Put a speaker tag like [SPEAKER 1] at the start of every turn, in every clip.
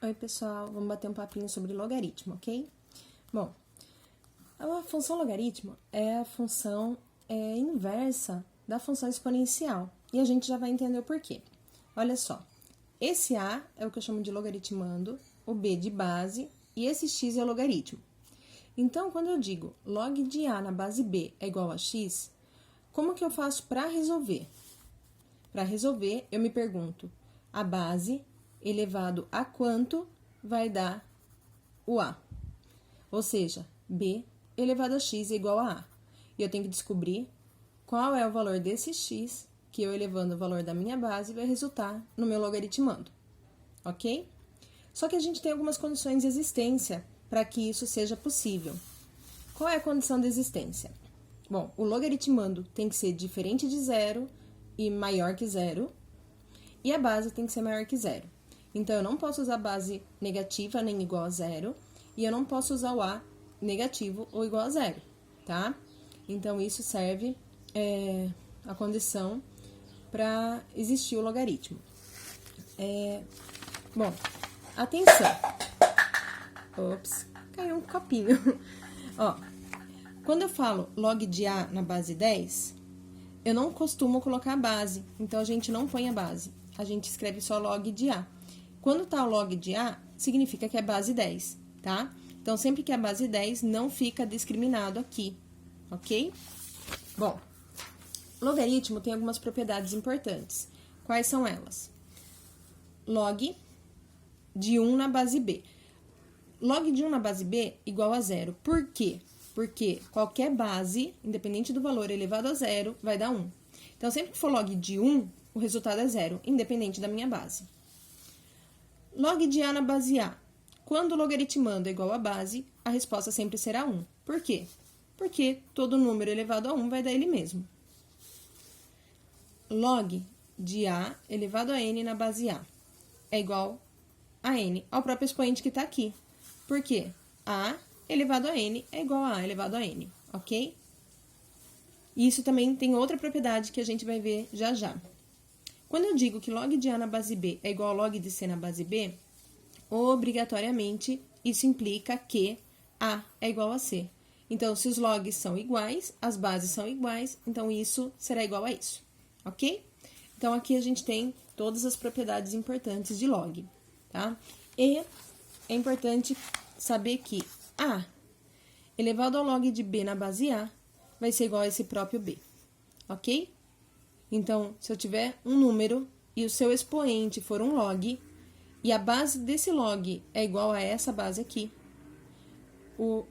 [SPEAKER 1] Oi, pessoal, vamos bater um papinho sobre logaritmo, ok? Bom, a função logaritmo é a função inversa da função exponencial, e a gente já vai entender o porquê. Olha só, esse A é o que eu chamo de logaritmando, o B de base, e esse X é o logaritmo. Então, quando eu digo log de A na base B é igual a X, como que eu faço para resolver? Para resolver, eu me pergunto, a base elevado a quanto vai dar o A? Ou seja, B elevado a X é igual a A. E eu tenho que descobrir qual é o valor desse X, que eu elevando o valor da minha base vai resultar no meu logaritmando, ok? Só que a gente tem algumas condições de existência para que isso seja possível. Qual é a condição de existência? Bom, o logaritmando tem que ser diferente de zero e maior que zero, e a base tem que ser maior que zero. Então, eu não posso usar base negativa nem igual a zero, e eu não posso usar o A negativo ou igual a zero, tá? Então, isso serve a condição para existir o logaritmo. Bom, atenção. Ops, caiu um copinho. Ó, quando eu falo log de A na base 10, eu não costumo colocar a base, então a gente não põe a base. A gente escreve só log de A. Quando tá o log de A, significa que é base 10, tá? Então, sempre que é base 10, não fica discriminado aqui, ok? Bom, logaritmo tem algumas propriedades importantes. Quais são elas? Log de 1 na base B. Log de 1 na base B igual a zero. Por quê? Porque qualquer base, independente do valor elevado a zero, vai dar 1. Então, sempre que for log de 1, o resultado é zero, independente da minha base. Log de A na base A. Quando o logaritmando é igual a base, a resposta sempre será 1. Por quê? Porque todo número elevado a 1 vai dar ele mesmo. Log de A elevado a N na base A é igual a N, ao próprio expoente que está aqui. Por quê? A elevado a N é igual a elevado a N, ok? Isso também tem outra propriedade que a gente vai ver já já. Quando eu digo que log de A na base B é igual a log de C na base B, obrigatoriamente isso implica que A é igual a C. Então, se os logs são iguais, as bases são iguais, então isso será igual a isso, ok? Então, aqui a gente tem todas as propriedades importantes de log, tá? E é importante saber que A elevado ao log de B na base A vai ser igual a esse próprio B, ok? Então, se eu tiver um número e o seu expoente for um log, e a base desse log é igual a essa base aqui, o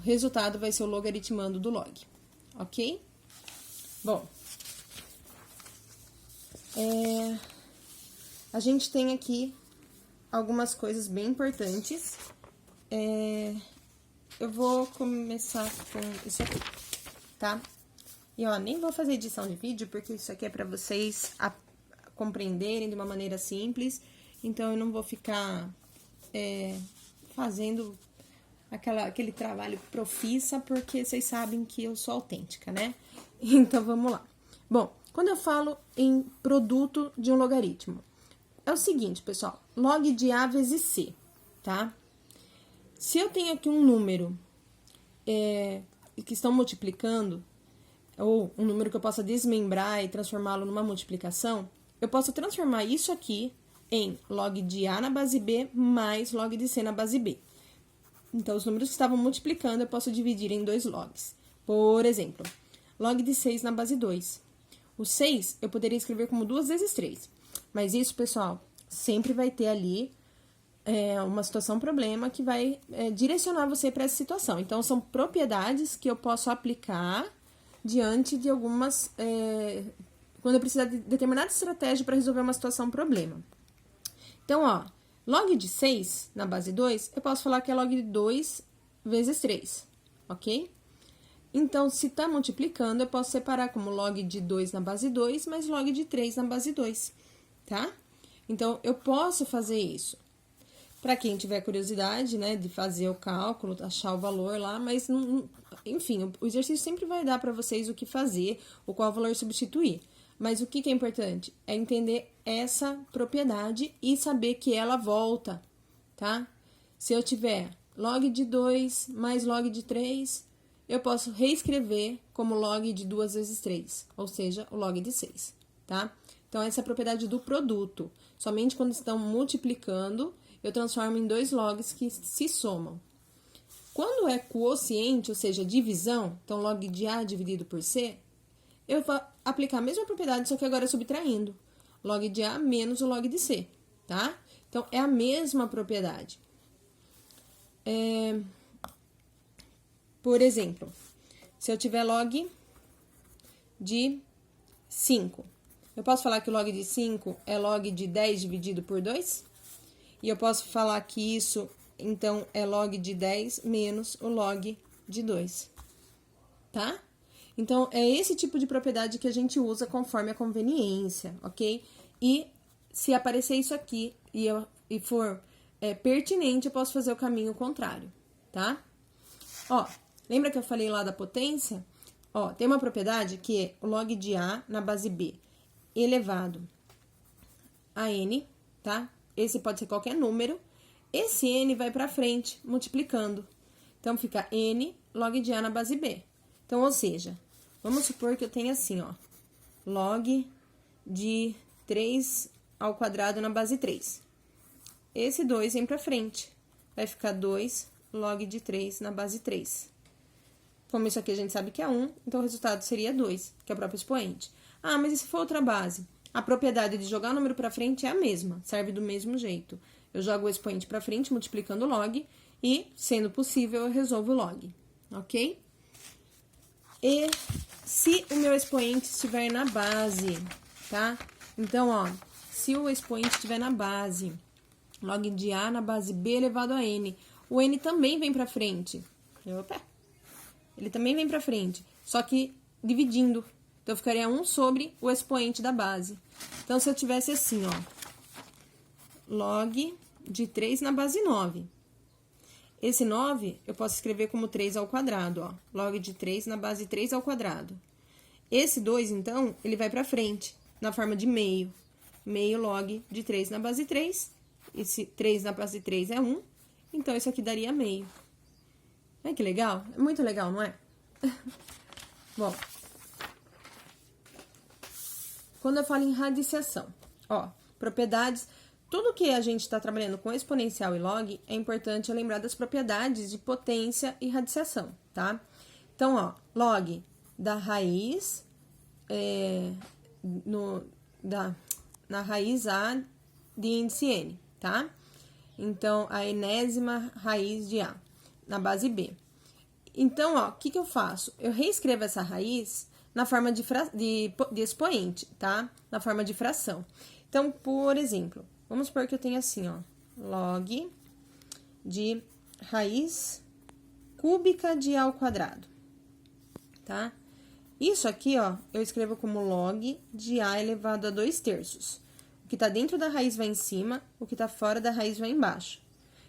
[SPEAKER 1] resultado vai ser o logaritmando do log, ok? Bom, a gente tem aqui algumas coisas bem importantes. Eu vou começar com isso aqui, tá? E, ó, nem vou fazer edição de vídeo, porque isso aqui é para vocês compreenderem de uma maneira simples. Então, eu não vou ficar fazendo aquele trabalho profissa, porque vocês sabem que eu sou autêntica, né? Então, vamos lá. Bom, quando eu falo em produto de um logaritmo, é o seguinte, pessoal. Log de A vezes C, tá? Se eu tenho aqui um número que estão multiplicando, ou um número que eu possa desmembrar e transformá-lo numa multiplicação, eu posso transformar isso aqui em log de A na base B mais log de C na base B. Então, os números que estavam multiplicando, eu posso dividir em dois logs. Por exemplo, log de 6 na base 2. O 6 eu poderia escrever como 2 vezes 3. Mas isso, pessoal, sempre vai ter ali uma situação problema que vai direcionar você para essa situação. Então, são propriedades que eu posso aplicar diante de algumas... quando eu precisar de determinada estratégia para resolver uma situação problema. Então, ó, log de 6 na base 2, eu posso falar que é log de 2 vezes 3, ok? Então, se está multiplicando, eu posso separar como log de 2 na base 2, mais log de 3 na base 2, tá? Então, eu posso fazer isso. Para quem tiver curiosidade, né, de fazer o cálculo, achar o valor lá, mas, enfim, o exercício sempre vai dar para vocês o que fazer, ou qual valor substituir. Mas o que é importante? É entender essa propriedade e saber que ela volta, tá? Se eu tiver log de 2 mais log de 3, eu posso reescrever como log de 2 vezes 3, ou seja, o log de 6, tá? Então, essa é a propriedade do produto. Somente quando estão multiplicando, eu transformo em dois logs que se somam. Quando é quociente, ou seja, divisão, então log de A dividido por C, eu vou aplicar a mesma propriedade, só que agora subtraindo. Log de A menos o log de C, tá? Então, é a mesma propriedade. Por exemplo, se eu tiver log de 5, eu posso falar que o log de 5 é log de 10 dividido por 2? E eu posso falar que isso, então, é log de 10 menos o log de 2, tá? Então, é esse tipo de propriedade que a gente usa conforme a conveniência, ok? E se aparecer isso aqui e for pertinente, eu posso fazer o caminho contrário, tá? Ó, lembra que eu falei lá da potência? Ó, tem uma propriedade que é o log de A na base B elevado a N, tá? Esse pode ser qualquer número. Esse N vai pra frente, multiplicando. Então, fica N log de A na base B. Então, ou seja, vamos supor que eu tenha assim, ó, log de 3 ao quadrado na base 3. Esse 2 vem pra frente. Vai ficar 2 log de 3 na base 3. Como isso aqui a gente sabe que é 1, então o resultado seria 2, que é o próprio expoente. Ah, mas e se for outra base? A propriedade de jogar o número pra frente é a mesma, serve do mesmo jeito. Eu jogo o expoente pra frente, multiplicando o log, e, sendo possível, eu resolvo o log, ok? E se o meu expoente estiver na base, tá? Então, ó, se o expoente estiver na base, log de A na base B elevado a N, o N também vem pra frente. Opa! Ele também vem pra frente, só que dividindo. Então, ficaria 1 sobre o expoente da base. Então, se eu tivesse assim, ó, log de 3 na base 9. Esse 9, eu posso escrever como 3 ao quadrado, ó. Log de 3 na base 3 ao quadrado. Esse 2, então, ele vai pra frente, na forma de meio. Meio log de 3 na base 3. Esse 3 na base 3 é 1. Então, isso aqui daria meio. Ai, que legal. É muito legal, não é? Bom. Quando eu falo em radiciação, ó, propriedades, tudo que a gente está trabalhando com exponencial e log, é importante lembrar das propriedades de potência e radiciação, tá? Então, ó, log da raiz, na raiz A de índice N, tá? Então, a enésima raiz de A, na base B. Então, ó, o que eu faço? Eu reescrevo essa raiz na forma de expoente, tá? Na forma de fração. Então, por exemplo, vamos supor que eu tenho assim, ó, log de raiz cúbica de A ao quadrado, tá? Isso aqui, ó, eu escrevo como log de A elevado a 2/3. O que tá dentro da raiz vai em cima, o que tá fora da raiz vai embaixo.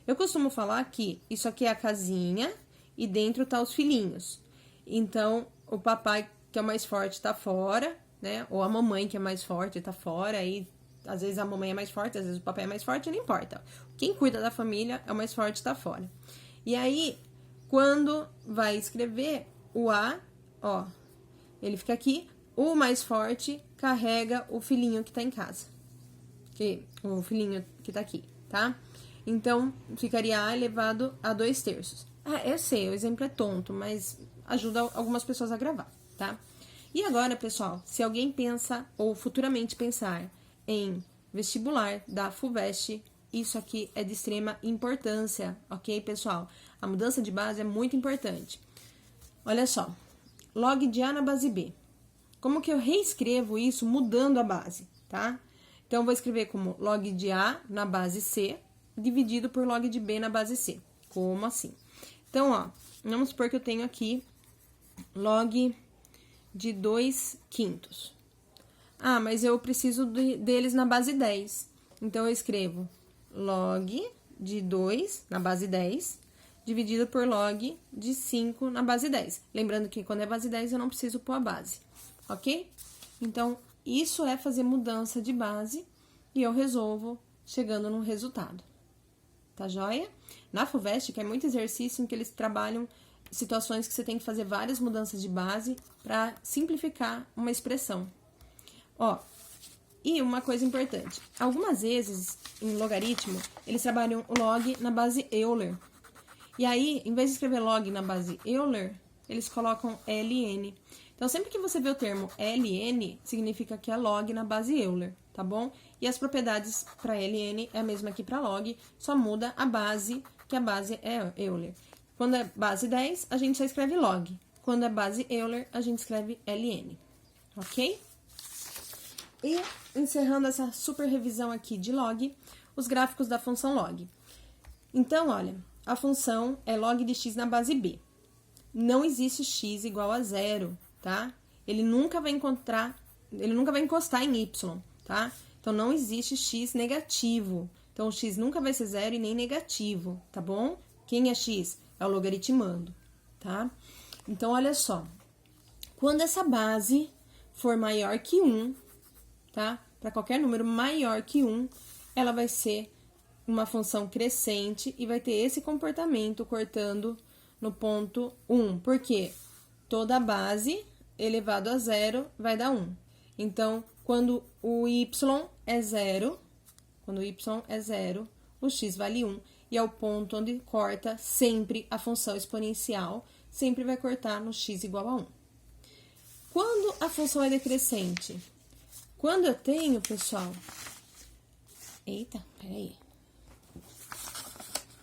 [SPEAKER 1] Eu costumo falar que isso aqui é a casinha e dentro tá os filhinhos. Então, o papai, que é o mais forte, tá fora, né? Ou a mamãe, que é mais forte, tá fora. E às vezes a mamãe é mais forte, às vezes o papai é mais forte, não importa. Quem cuida da família é o mais forte, tá fora. E aí, quando vai escrever o A, ó, ele fica aqui, o mais forte carrega o filhinho que tá em casa. O filhinho que tá aqui, tá? Então, ficaria A elevado a 2/3. Ah, eu sei, o exemplo é tonto, mas ajuda algumas pessoas a gravar, tá? E agora, pessoal, se alguém pensa ou futuramente pensar em vestibular da FUVEST, isso aqui é de extrema importância, ok, pessoal? A mudança de base é muito importante. Olha só, log de A na base B. Como que eu reescrevo isso mudando a base, tá? Então, eu vou escrever como log de A na base C, dividido por log de B na base C. Como assim? Então, ó, vamos supor que eu tenho aqui log de 2/5. Ah, mas eu preciso deles na base 10. Então, eu escrevo log de 2 na base 10, dividido por log de 5 na base 10. Lembrando que quando é base 10, eu não preciso pôr a base, ok? Então, isso é fazer mudança de base e eu resolvo chegando no resultado. tá joia? Na FUVEST, que é muito exercício em que eles trabalham situações que você tem que fazer várias mudanças de base para simplificar uma expressão. Ó, e uma coisa importante, algumas vezes em logaritmo, eles trabalham o log na base Euler. E aí, em vez de escrever log na base Euler, eles colocam ln. Então, sempre que você vê o termo ln, significa que é log na base Euler, tá bom? E as propriedades para ln é a mesma que para log, só muda a base, que a base é Euler. Quando é base 10, a gente só escreve log. Quando é base Euler, a gente escreve ln, ok? E, encerrando essa super revisão aqui de log, os gráficos da função log. Então, olha, a função é log de x na base b. Não existe x igual a zero, tá? Ele nunca vai encostar em y, tá? Então, não existe x negativo. Então, o x nunca vai ser zero e nem negativo, tá bom? Quem é x? É o logaritmando, tá? Então, olha só. Quando essa base for maior que 1, tá? Para qualquer número maior que 1, ela vai ser uma função crescente e vai ter esse comportamento cortando no ponto 1. Por quê? Toda base elevado a zero vai dar 1. Então, quando o y é zero, o x vale 1. E é o ponto onde corta sempre a função exponencial, sempre vai cortar no x igual a 1. Quando a função é decrescente? Quando eu tenho, pessoal... Eita, peraí.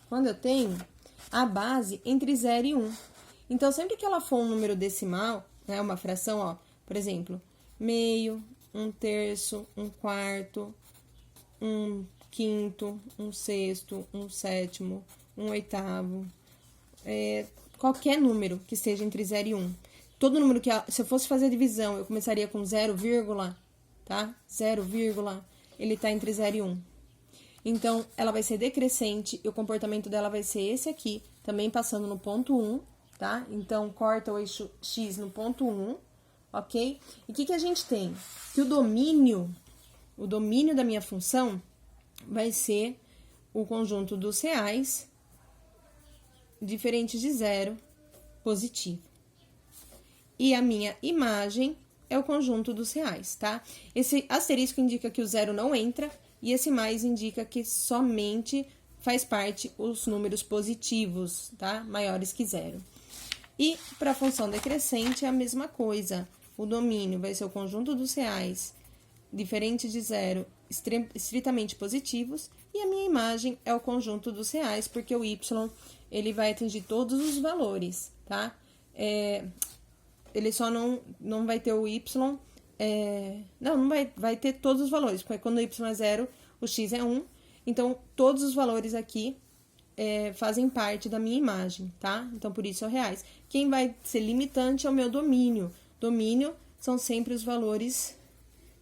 [SPEAKER 1] Quando eu tenho a base entre 0 e 1. Então, sempre que ela for um número decimal, né, uma fração, ó, por exemplo, meio, 1/3, 1/4, 1/5, 1/6, 1/7, 1/8, qualquer número que esteja entre 0 e 1. Todo número que, se eu fosse fazer a divisão, eu começaria com 0, tá? 0, ele tá entre 0 e 1. Então, ela vai ser decrescente e o comportamento dela vai ser esse aqui, também passando no ponto 1, tá? Então, corta o eixo x no ponto 1, ok? E o que a gente tem? Que o domínio da minha função vai ser o conjunto dos reais diferentes de 0, positivo. E a minha imagem é o conjunto dos reais, tá? Esse asterisco indica que o 0 não entra e esse mais indica que somente faz parte os números positivos, tá? Maiores que 0. E para a função decrescente é a mesma coisa. O domínio vai ser o conjunto dos reais diferente de 0, estritamente positivos, e a minha imagem é o conjunto dos reais, porque o y, ele vai atingir todos os valores, tá? Ele só não vai ter o y, não vai ter todos os valores, porque quando o y é 0, o x é 1, então todos os valores aqui fazem parte da minha imagem, tá? Então, por isso é o reais. Quem vai ser limitante é o meu domínio. Domínio são sempre os valores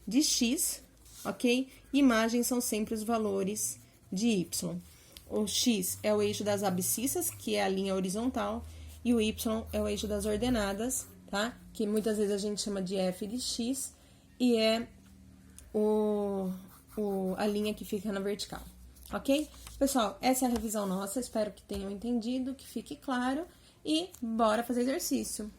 [SPEAKER 1] de x, ok? Imagem são sempre os valores de y. O x é o eixo das abscissas, que é a linha horizontal, e o y é o eixo das ordenadas, tá? Que muitas vezes a gente chama de f de x, e é a linha que fica na vertical, ok? Pessoal, essa é a revisão nossa, espero que tenham entendido, que fique claro, e bora fazer exercício.